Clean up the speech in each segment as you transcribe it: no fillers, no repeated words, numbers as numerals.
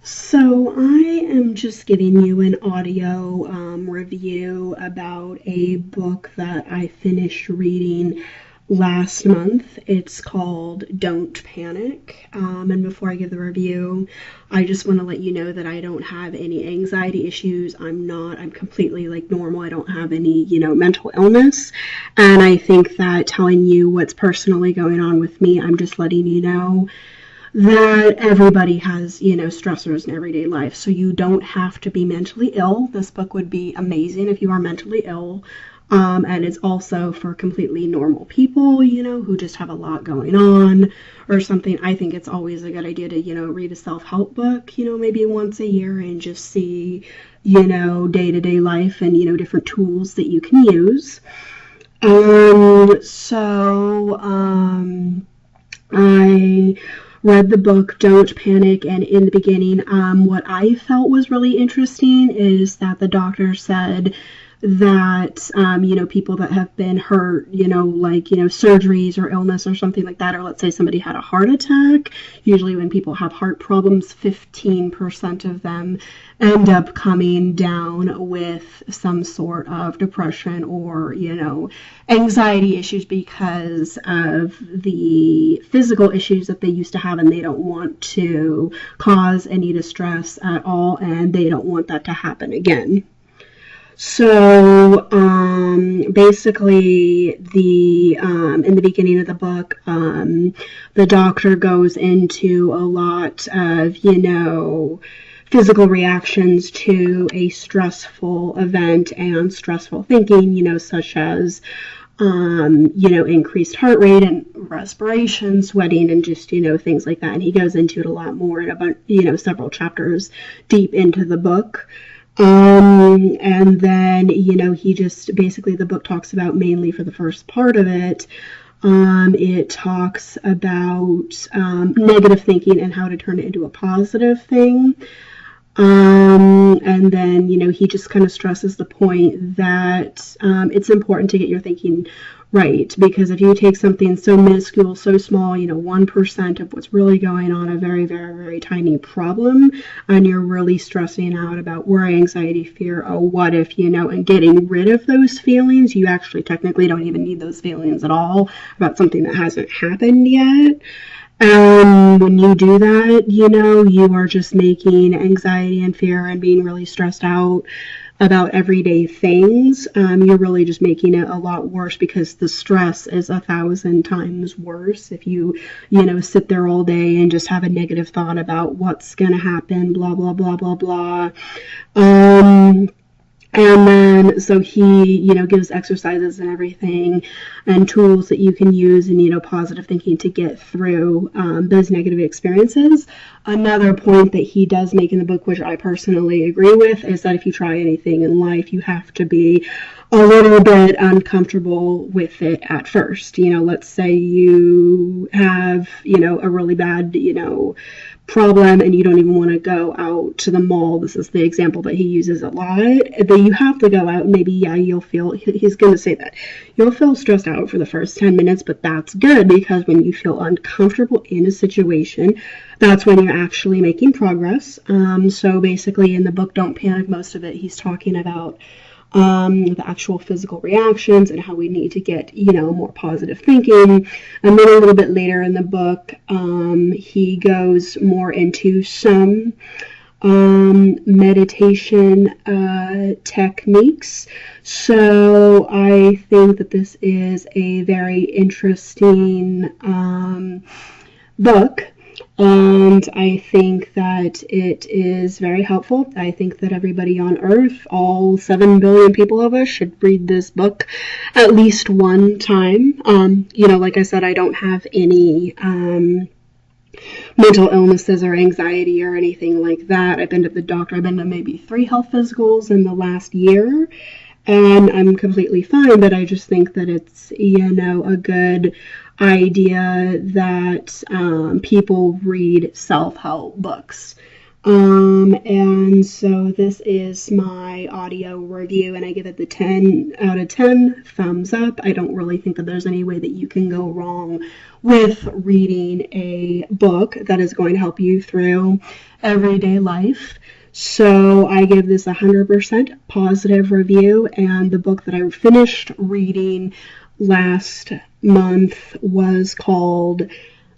So, I am just giving you an audio review about a book that I finished reading last month. It's called Don't Panic. And before I give the review, I just want to let you know that I don't have any anxiety issues. I'm completely like normal. I don't have any, mental illness. And I think that telling you what's personally going on with me, I'm just letting you know that everybody has, stressors in everyday life. So you don't have to be mentally ill. This book would be amazing if you are mentally ill. And it's also for completely normal people, who just have a lot going on or something. I think it's always a good idea to, read a self-help book, maybe once a year and just see, day-to-day life and, different tools that you can use. I read the book Don't Panic, and in the beginning, what I felt was really interesting is that the doctor said that people that have been hurt, surgeries or illness or something like that, or let's say somebody had a heart attack. Usually when people have heart problems, 15% of them end up coming down with some sort of depression or, anxiety issues because of the physical issues that they used to have, and they don't want to cause any distress at all, and they don't want that to happen again. So basically, in the beginning of the book, the doctor goes into a lot of physical reactions to a stressful event and stressful thinking, such as increased heart rate and respiration, sweating, and just, things like that. And he goes into it a lot more in several chapters deep into the book. And then, he just basically, the book talks about, mainly for the first part of it, it talks about negative thinking and how to turn it into a positive thing. And then, he just kind of stresses the point that it's important to get your thinking right, because if you take something so minuscule, so small, 1% of what's really going on, a very, very, very tiny problem, and you're really stressing out about worry, anxiety, fear, oh, what if, and getting rid of those feelings, you actually technically don't even need those feelings at all about something that hasn't happened yet. When you do that, you are just making anxiety and fear and being really stressed out about everyday things. You're really just making it a lot worse, because the stress is 1,000 times worse if you, sit there all day and just have a negative thought about what's going to happen, blah, blah, blah, blah, blah. And then, so he, gives exercises and everything and tools that you can use and, positive thinking to get through those negative experiences. Another point that he does make in the book, which I personally agree with, is that if you try anything in life, you have to be a little bit uncomfortable with it at first. Let's say you have, a really bad, problem and you don't even want to go out to the mall. This is the example that he uses a lot. But you have to go out, and maybe, you'll feel, he's going to say that, you'll feel stressed out for the first 10 minutes, but that's good, because when you feel uncomfortable in a situation, that's when you're actually making progress. So basically in the book Don't Panic, most of it he's talking about the actual physical reactions and how we need to get, more positive thinking. And then a little bit later in the book, he goes more into some meditation techniques. So I think that this is a very interesting book. And I think that it is very helpful. I think that everybody on Earth, all 7 billion people of us, should read this book at least one time. Like I said, I don't have any mental illnesses or anxiety or anything like that. I've been to the doctor. I've been to maybe 3 health physicals in the last year, and I'm completely fine. But I just think that it's, a good idea that people read self-help books. And so this is my audio review, and I give it the 10 out of 10 thumbs up. I don't really think that there's any way that you can go wrong with reading a book that is going to help you through everyday life. So I give this 100% positive review, and the book that I finished reading last month was called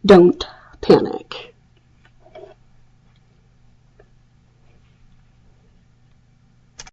Don't Panic.